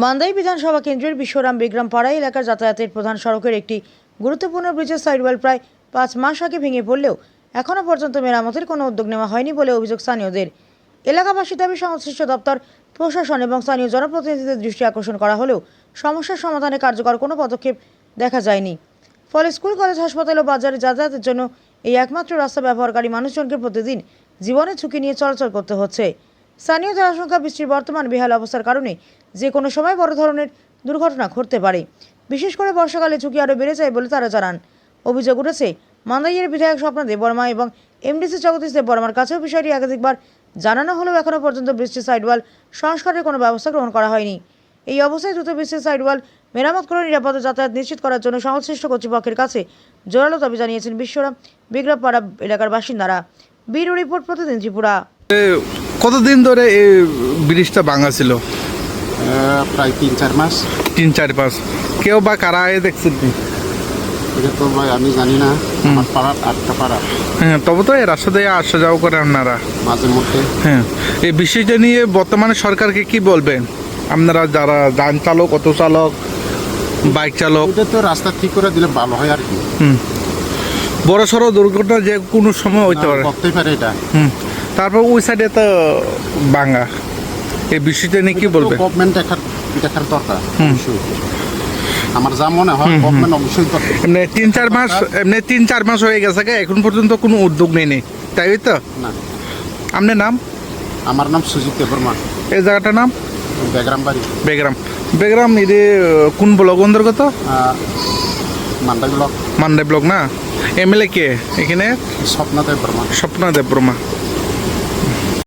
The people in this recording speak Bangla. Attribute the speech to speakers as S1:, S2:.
S1: মান্দাই বিধানসভা কেন্দ্রের বিশ্বরাম বেগরাম পাড়া এলাকার যাতায়াতের প্রধান সড়কের একটি গুরুত্বপূর্ণ ব্রিজের সাইডওয়াল প্রায় 5 মাস আগে ভেঙে পড়লেও এখনও পর্যন্ত মেরামতের কোনো উদ্যোগ নেওয়া হয়নি বলে অভিযোগ স্থানীয়দের। এলাকাবাসী দাবি সংশ্লিষ্ট দপ্তর, প্রশাসন এবং স্থানীয় জনপ্রতিনিধিদের দৃষ্টি আকর্ষণ করা হলেও সমস্যার সমাধানে কার্যকর কোনো পদক্ষেপ দেখা যায়নি। ফলে স্কুল, কলেজ, হাসপাতাল ও বাজারে যাতায়াতের জন্য এই একমাত্র রাস্তা ব্যবহারকারী মানুষজনকে প্রতিদিন জীবনের ঝুঁকি নিয়ে চলাচল করতে হচ্ছে। স্থানীয়দের আশঙ্কা, বৃষ্টির বর্তমান বেহাল অবস্থার কারণে যে কোনো সময় বড় ধরনের দুর্ঘটনা ঘটতে পারে। বিশেষ করে বর্ষাকালে ঝুঁকি আরও বেড়ে যায় বলে তারা জানান। অভিযোগ উঠেছে, মান্দাইয়ের বিধায়ক স্বপ্নদেব বর্মা এবং এমডিসি জগদীশ দেব বর্মার কাছেও বিষয়টি একাধিকবার জানানো হলেও এখনও পর্যন্ত বৃষ্টির সাইডওয়াল সংস্কারের কোনো ব্যবস্থা গ্রহণ করা হয়নি। এই অবস্থায় দ্রুত বৃষ্টির সাইডওয়াল মেরামত করে নিরাপদে যাতায়াত নিশ্চিত করার জন্য সংশ্লিষ্ট কর্তৃপক্ষের কাছে জোরালো দাবি জানিয়েছেন বিশ্বরাম বেগরামপাড়া এলাকার বাসিন্দারা। ব্যুরো রিপোর্ট, প্রতিদিন ত্রিপুরা।
S2: কতদিন ধরে এই ব্রিজটা ভাঙা ছিল?
S3: প্রায় 3-4 মাস।
S2: 3-4 মাস। কেউ বা কারা দেখছেন?
S3: এটা তো ভাই আমি জানি না, আমার পাড়ার 8টা পাড়া।
S2: হ্যাঁ, তবে তো এই রাস্তা দিয়ে আসা যাওয়া করে আপনারা
S3: মাঝে মধ্যে।
S2: হ্যাঁ, এই বিষয়টা নিয়ে বর্তমানে সরকারকে কি বলবেন আপনারা, যারা যান চালক, অটো চালক, বাইক চালক?
S3: এটা তো রাস্তা ঠিক করে দিলে ভালো হয় আর কি।
S2: বড় সড়ো দুর্ঘটনা যে কোনো সময় হইতে পারে।
S3: করতেই পারে এটা।
S2: তারপর ওই সাইডে তো ভাঙা, এই বিষয়টা নিয়ে কি বলবেন?
S3: গভর্নমেন্ট দেখার দরকার। আমার যা মনে হয় গভর্নমেন্ট অবশ্যই দরকার।
S2: এমনি 3-4 মাস হয়ে গেছে, এখন পর্যন্ত কোনো উদ্যোগ নেই, তাই তো
S3: না।
S2: আপনার নাম?
S3: আমার নাম সুজিত বর্মা।
S2: এই জায়গাটার নাম?
S3: বেগরাম বাড়ি।
S2: বেগরাম এটি কোন ব্লক অন্তর্গত?
S3: মান্দাই ব্লক।
S2: মান্দাই ব্লক না? এমএলএ কে এখানে?
S3: স্বপ্নদেব বর্মা।
S2: স্বপ্নদেব বর্মা।